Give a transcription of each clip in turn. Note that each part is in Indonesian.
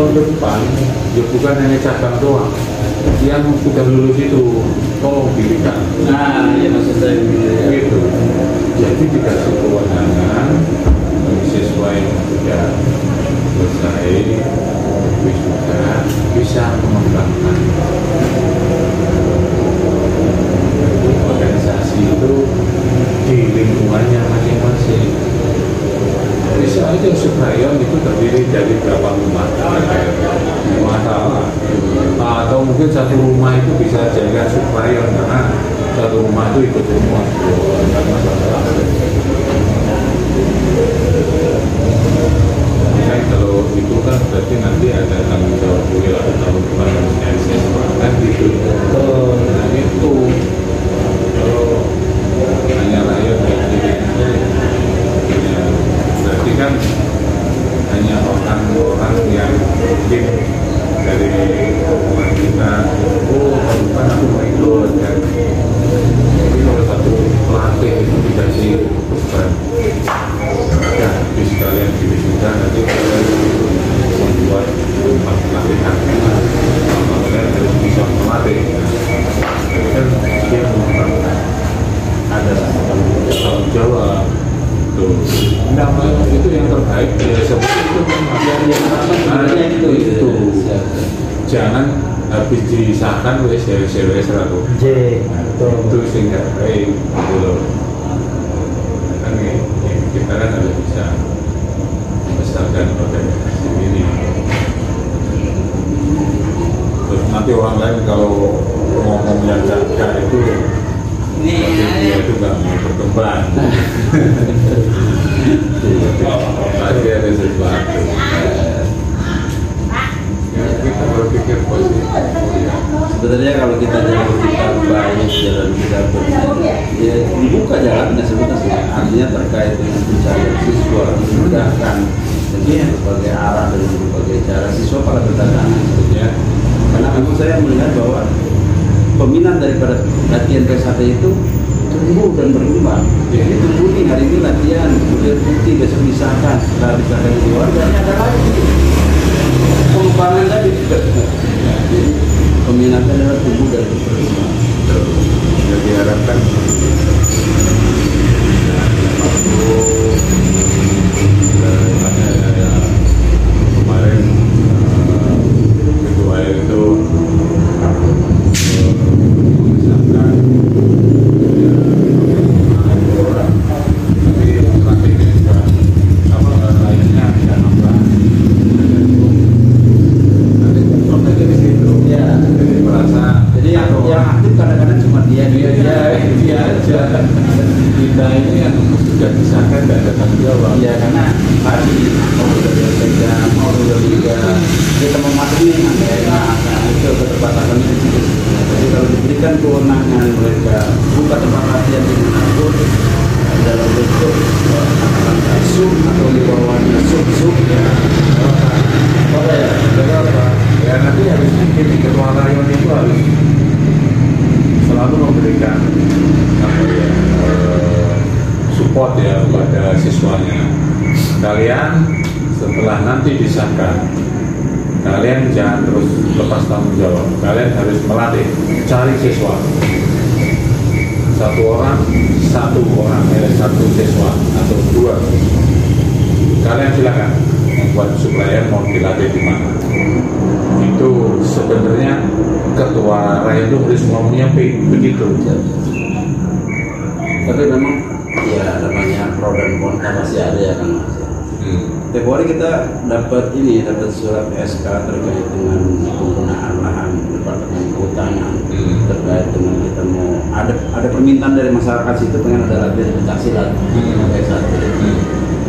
tahun depan ya bukan hanya cabang doang, yang sudah lulus itu tolong dirikan. Nah, ya maksud saya Gitu. Jadi dikasih kewenangan siswa yang sudah selesai wisuda bisa mengembangkan organisasi itu di lingkungannya masing-masing. Bisa aja Subrayon itu terdiri dari berapa rumah, masalah. Atau mungkin satu rumah itu bisa jaga Subrayon karena satu rumah itu ikut semua, nggak masalah. Nah, kalau itu kan berarti nanti ada tanggung jawab WIL atau tanggung jawab siswa kan gitu. Nah itu kalau hanya rakyat kayak gini, ya, berarti kan hanya orang-orang yang mungkin dari hubungan kita, oh bukan aku mau ikut kan. Jadi kalau satu pelatih itu dikasih beban, ya di sekalian gini juga nanti kalian membuat tempat pelatihan, kalian harus bisa melatih. Jadi kan dia mengembangkan ada tanggung jawab. Nah, itu yang terbaik ya seperti itu kan itu jangan habis disahkan wes wes ratu itu sehingga baik gitu kan kita kan harus bisa membesarkan organisasi ini. Terus nanti orang lain kalau ngomong yang jaga itu dia itu nggak mau berkembang. Pasti ada sesuatu. Ya, kita berpikir positif. Sebenarnya kalau kita jalan kita baik, jalan kita ya dibuka jalannya sebenarnya. Artinya terkait dengan pencarian siswa memudahkan dengan berbagai arah dan berbagai cara siswa pada berdatangan sebetulnya. Karena aku saya melihat bahwa peminat daripada latihan P1 itu tumbuh dan berkembang. Jadi tumbuh nih hari ini latihan, kemudian bukti besok disahkan, setelah disahkan di warganya ada lagi. Pengembangan tadi juga. Jadi peminatnya adalah tumbuh dan berkembang. Jadi diharapkan kemarin ketua itu misalkan orang tapi praktiknya juga apa lainnya tidak nambah nanti contohnya di situ ya jadi merasa jadi yang aktif kadang-kadang cuma dia aja kita ini yang sudah disahkan tidak ada tanggung jawab ya karena tadi mau sudah dipegang mau sudah kita mematuhi itu keterbatasan itu. Jadi kalau diberikan kewenangan mereka buka tempat latihan dimanapun dalam bentuk sub atau di bawahnya sub ya apa ya nanti harus gini ketua rayon itu harus selalu memberikan apa ya support ya kepada siswanya. Kalian setelah nanti disahkan kalian jangan terus lepas tanggung jawab, kalian harus melatih, cari siswa satu orang satu siswa atau dua, kalian silakan membuat supplier mau dilatih di mana. Itu sebenarnya ketua rayon itu harus ngomongnya begitu. Tapi memang ya namanya pro dan kontra masih ada ya kan Mas. Februari kita dapat surat SK terkait dengan penggunaan lahan Departemen Kehutanan terkait dengan kita mau ada permintaan dari masyarakat situ pengen ada latihan pencaksilat satu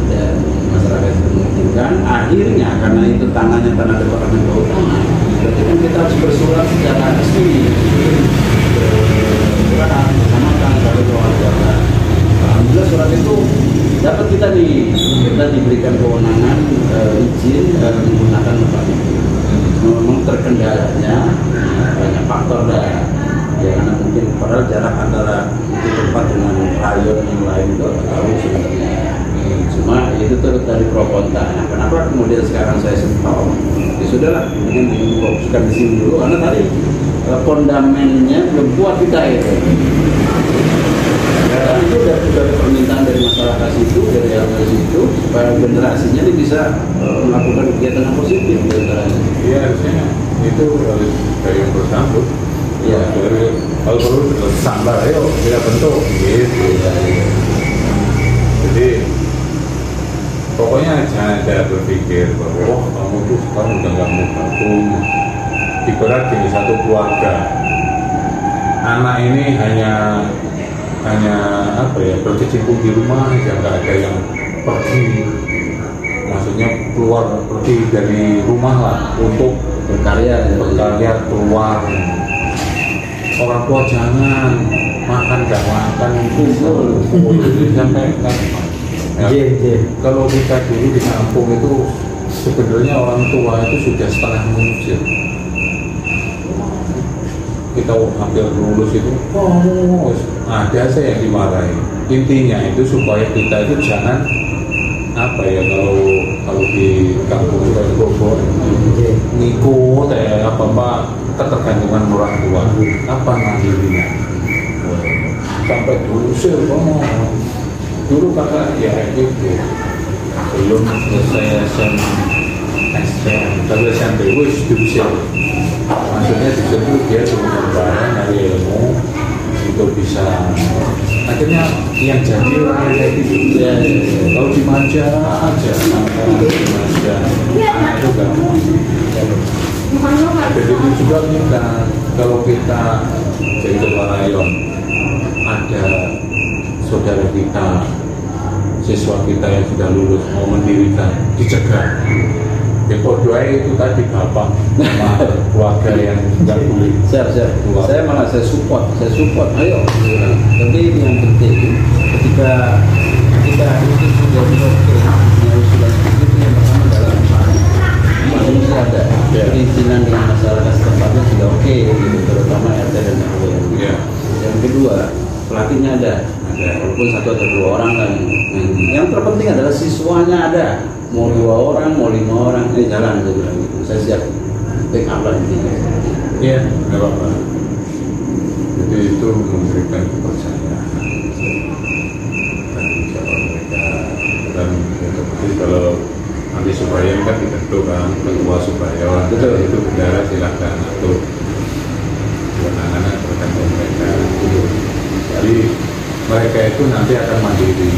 dan masyarakat itu mengizinkan. Akhirnya karena itu tangannya tanah Departemen Kehutanan, berarti kan kita harus bersurat secara resmi bersama kalau keluarga. Alhamdulillah surat itu dapat kita diberikan kewenangan izin menggunakan tempat itu. Memang terkendalanya banyak faktor ya karena mungkin padahal jarak antara itu tempat dengan rayon yang lain itu jauh sebenarnya. Cuma itu itu turut dari pro kontra. Nah, kenapa kemudian sekarang saya stop? Ya sudahlah, ingin fokuskan di sini dulu karena tadi fondamennya belum kuat kita itu. Ya, itu sudah permintaan dari masyarakat situ, dari LPS situ, supaya generasinya ini bisa melakukan kegiatan yang positif diantaranya. Iya, harusnya itu harus dari yang bersambut. Iya. Kalau perlu sambal, ayo kita bentuk gitu. Iya, iya. Jadi pokoknya jangan ada berpikir bahwa oh, kamu tuh sekarang udah nggak mau gabung. Ibarat gini, satu keluarga, anak ini hanya apa ya, berkecimpung di rumah aja, nggak ada yang pergi, maksudnya keluar, pergi dari rumah lah untuk Berkarya keluar. Orang tua jangan makan gak makan kumpul sampai kan. Kalau kita dulu di kampung itu sebenarnya orang tua itu sudah setengah mengusir. Kita hampir lulus itu, oh ada saya yang dimarahi. Intinya itu supaya kita itu jangan apa ya, kalau di kampung itu kayak bobor ngikut apa ketergantungan orang tua apa mandirinya sampai diusir. Dulu kakak ya gitu, belum selesai SMK tapi SMP wis diusir. Maksudnya disitu dia cuma membayar dari ilmu untuk bisa, akhirnya yang jadi orang kayak gitu ya. Kalau dimanja aja, dimanja itu gampang. Jadi itu juga kita, kalau kita jadi ketua rayon, ada saudara kita, siswa kita yang sudah lulus mau mendirikan, dicegah. Doa itu tadi bapak sama keluarga yang nggak boleh. Siap. Saya malah saya support. Ayo. Tapi ini yang penting ketika itu sudah oke, yang usulan itu yang pertama adalah masih ada perizinan dengan masyarakat setempat sudah oke, gitu, terutama RT dan RW. Yang kedua, pelatihnya ada, walaupun 1 atau 2 orang kan. Yang terpenting adalah siswanya ada. Mau 2 orang, mau 5 orang, jalan saya bilang gitu. Saya siap backup lah intinya. Iya, nggak apa-apa. Jadi itu memberikan kepercayaan tanggung jawab mereka. Dan seperti kalau nanti Subayan kan dibentuk kan ketua Subayan, itu bendara silakan atur kewenangan tergantung mereka. Jadi mereka itu nanti akan mandiri.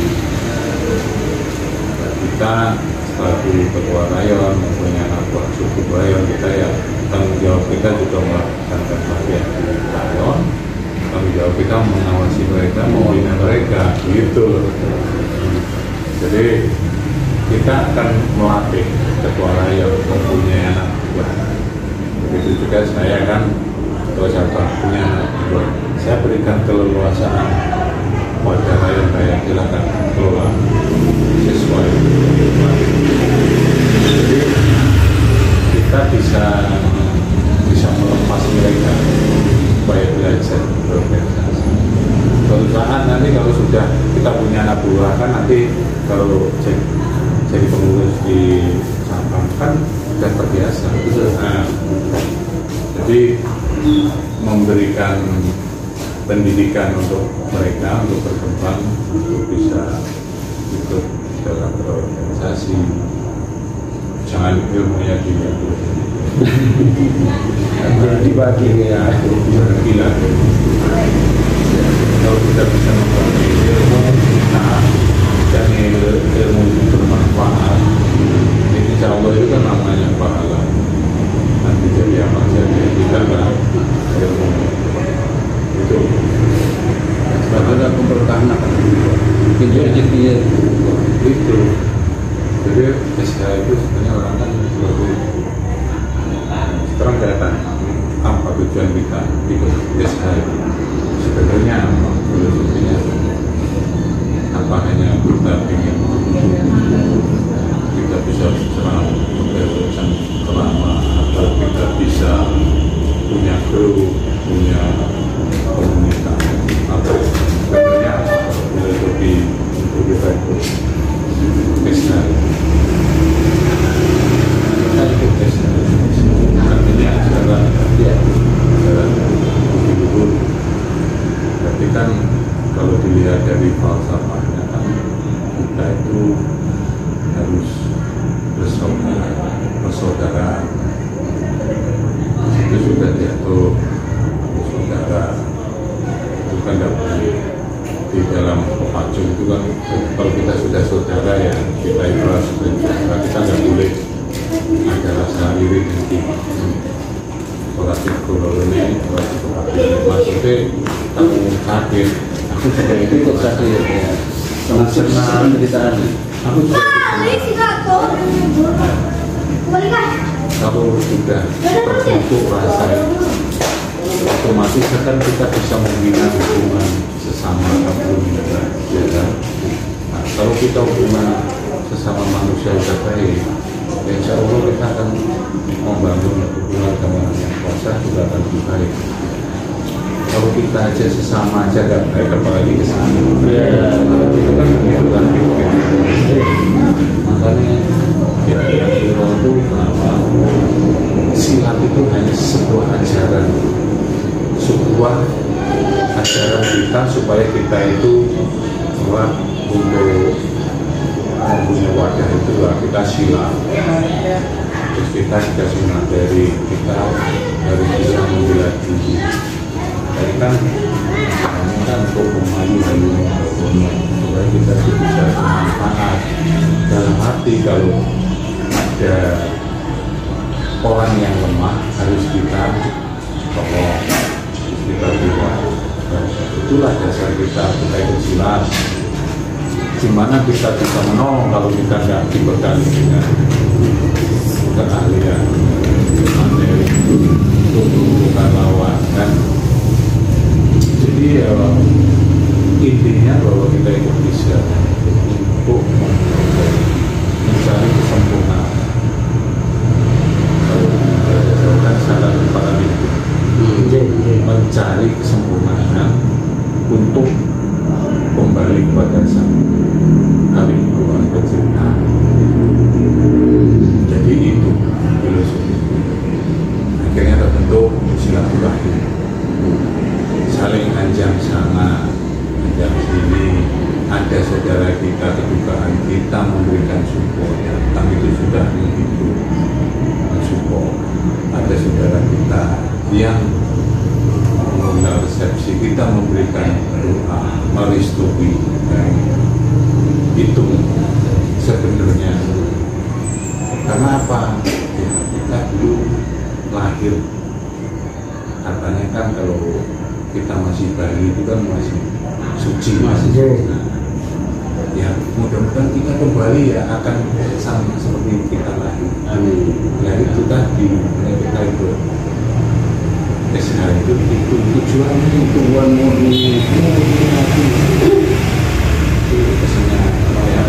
Kita selaku ketua rayon mempunyai anak buah suku rayon, kita ya tanggung jawab kita juga melakukan bagian di rayon, tanggung jawab kita mengawasi mereka, membina mereka gitu. Jadi kita akan melatih ketua rayon mempunyai anak buah. Begitu juga saya kan ketua cabang punya anak buah, saya berikan keleluasaan pada rayon silakan kelola sesuai. Jadi kita bisa melepas mereka supaya belajar berorganisasi. Suatu saat nanti kalau sudah kita punya anak buah kan nanti kalau jadi pengurus di cabang kan sudah terbiasa. Nah, jadi memberikan pendidikan untuk mereka untuk berkembang, untuk bisa ikut dalam berorganisasi. Jangan ilmunya dibagi ya. Gila. Kalau kita bisa membagi ilmu kita dan ilmu itu bermanfaat, ini insya Allah itu kan namanya pahala. Nanti jadi apa jadi kita kan ilmu itu. Ada pemberkahan akan pintu rezekinya itu. Jadi SK itu sebenarnya orang kan sekarang kelihatan apa tujuan kita ikut SK itu sebenarnya apa filosofinya apa, hanya kita ingin kita bisa berurusan selama atau kita bisa punya grup, punya komunitas atau sebenarnya filosofi untuk kita itu SK Jadi kan kalau dilihat dari falsafahnya kan kita itu harus bersaudara. Itu sudah diatur saudara. Itu kan tidak boleh di dalam pacu itu kan kalau kita sudah saudara ya kita ikhlas dan kita nggak boleh ada rasa iri dengki. Sholat itu ini maksudnya kamu sakit, aku juga ikut sakit ya. Senang cerita aku juga kalau sudah terbentuk rasa otomatis kan kita bisa membina hubungan sesama manusia, ya kan? Nah, kalau kita hubungan sesama manusia sudah baik, ya insya Allah kita akan membangun hubungan dengan yang kuasa juga akan lebih baik. Kalau kita aja sesama aja gak baik, apalagi kesana. Ya, itu kan begitu kan. Makanya yang itu kenapa silat itu hanya sebuah ajaran kita supaya kita itu kuat untuk mempunyai wadah itu lah kita silat. Terus kita dikasih materi, kita harus bisa membela diri. Jadi kan kami kan untuk memayu supaya kita bisa bermanfaat dalam arti kalau ada orang yang lemah harus kita tolong, harus kita buat. Itulah dasar kita ikut silat. Gimana kita bisa menolong kalau kita nggak dibekali dengan keahlian materi untuk menentukan lawan kan. Jadi intinya bahwa kita itu bisa untuk mencari kesempurnaan. Kalau kan salah para itu mencari kesempurnaan untuk kembali kepada sang kami Tuhan pencipta. Jadi itu filosofi. Akhirnya terbentuk silaturahmi, saling anjang sana, anjang sini. Ada saudara kita, kedukaan kita memberikan support, kami itu sudah menghidup support. Ada saudara kita yang mengundang resepsi, kita memberikan doa, merestui. Itu sebenarnya karena apa? Ya, kita dulu lahir katanya kan kalau kita masih bayi itu kan masih suci, masih nah, ya mudah-mudahan kita kembali ya akan sama seperti kita lahir. Ya itu tadi kita itu SH itu tujuannya tujuan murni itu pesannya yang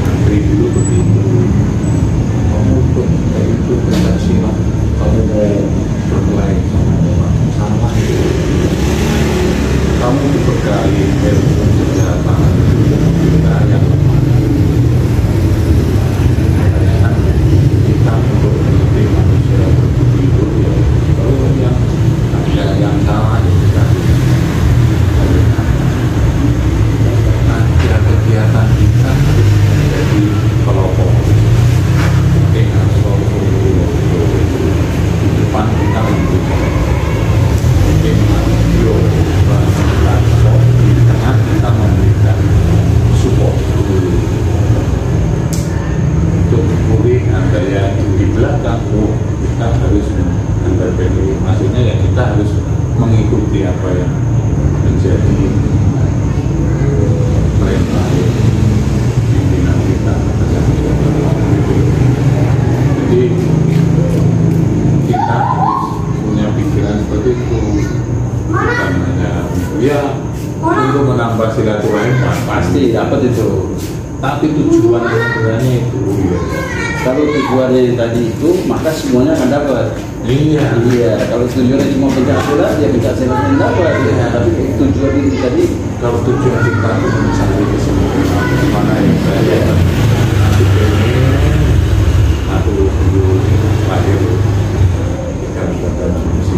antri dulu begitu kamu untuk itu kesaksian kamu mau berkelahi sama orang salah itu kamu dibekali ilmu kesehatan kita yang lemah kita untuk menjadi manusia berbudi ya kalau yang ada yang salah ya kita ada kegiatan kita menjadi kelompok mungkin harus di depan kita untuk mungkin di tengah kita memberikan support dulu untuk pulih. Ada yang di belakang kita harus mendampingi, maksudnya ya kita harus mengikuti apa yang menjadi perintah pimpinan kita. Jadi kita harus punya pikiran seperti itu, bukan hanya ya untuk menambah silaturahmi pasti dapat itu, tapi tujuan sebenarnya itu kalau tujuannya tadi itu maka semuanya akan dapat. Iya. Kalau tujuannya cuma pencak silat ya pencak silat yang dapat. Ya. Tapi tujuan itu tadi kalau tujuan kita mencari kesempurnaan mana yang saya aku dulu lahir kita mendapatkan fungsi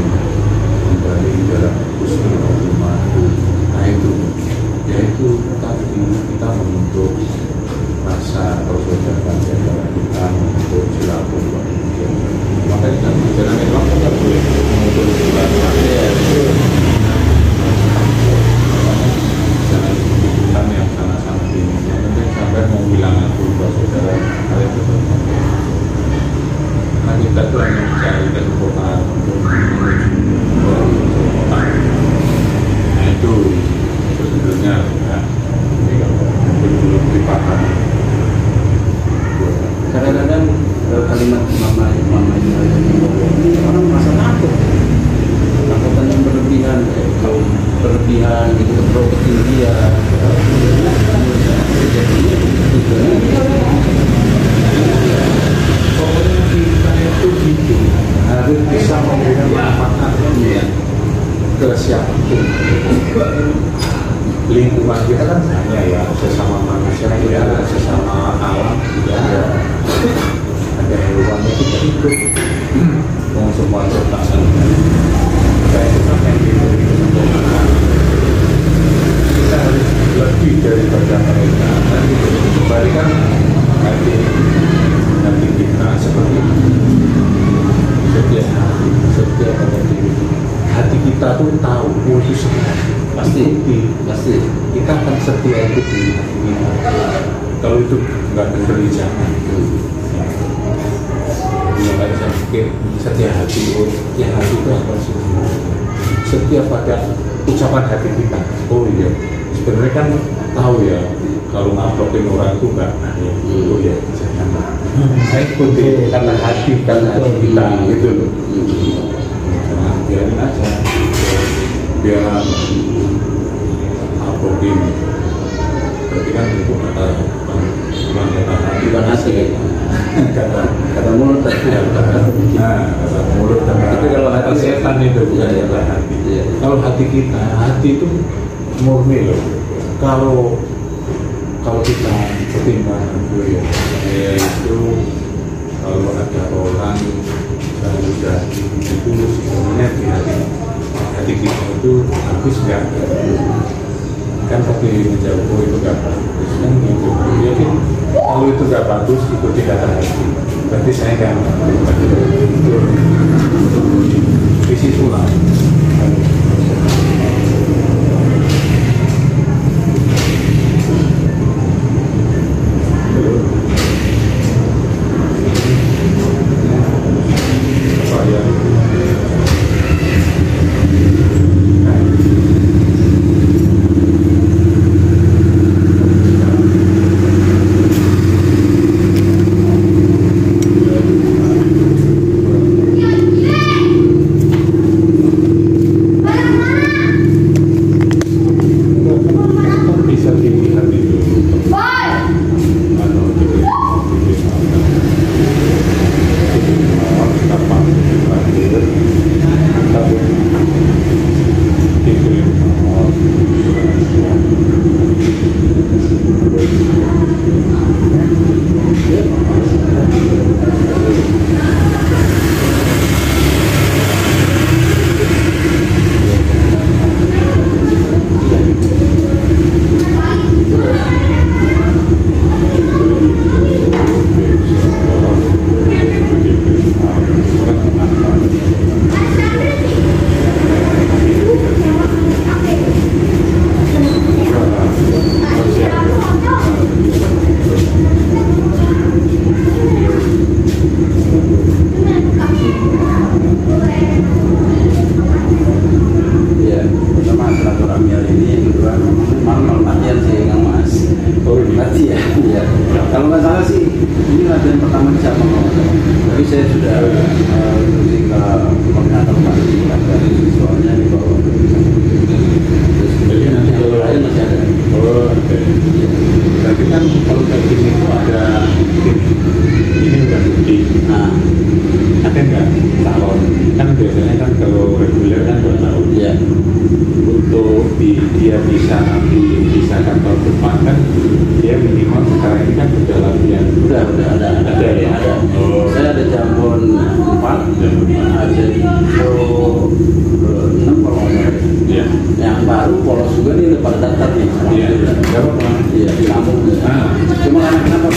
ke siapapun. Lingkungan kita kan hanya ya sesama manusia, ya sesama alam, ya ada hewannya kita hidup, mau semua ciptaan kayak kita yang diberi kesempurnaan, kita harus lebih daripada mereka. Nanti kembalikan hati kita seperti setiap hati kita tuh tahu itu semua pasti kita akan setia itu di hati kita. Kalau itu nggak diberi jangan. Ya kayak saya pikir setia hati itu apa sih? Setia pada ucapan hati kita. Oh iya, sebenarnya kan tahu ya kalau ngaplokin orang itu nggak. Oh iya, jangan. Saya ikuti karena hati kita gitu loh. Nah, biarin aja. Biar uploading berarti kan itu kata hati bukan hati kata mulut kata mulut tapi kalau hati setan itu bukan kata hati. Kalau hati itu murni loh. Kalau kita pertimbangan itu ya itu kalau ada orang yang sudah itu sebenarnya di hati kita itu bagus nggak? Kan tapi menjauh itu nggak bagus kan gitu. Jadi kalau itu nggak bagus ikuti kata hati. Berarti saya nggak itu visi tulang. Kalau nggak salah sih ini latihan pertama di Sabang, tapi saya sudah berhenti ke koordinator dari siswanya di bawah. Jadi nanti kalau lain masih ada. oke. Berarti kan kalau kayak gini itu ada tim ini udah bukti. Nah, Ada nggak calon? Kan biasanya kan kalau reguler kan 2 tahun. iya. Untuk dia bisa nanti bisa kantor depan kan dia minimal sekarang ini kan sudah latihan. Udah ada ya? ada. Oh. Saya ada Jambon 4, ada Pro 6 kalau nggak salah. Iya. Yang baru polos juga nih pada daftar nih. Iya. Berapa? Iya, di kampung. Ah. Cuma kenapa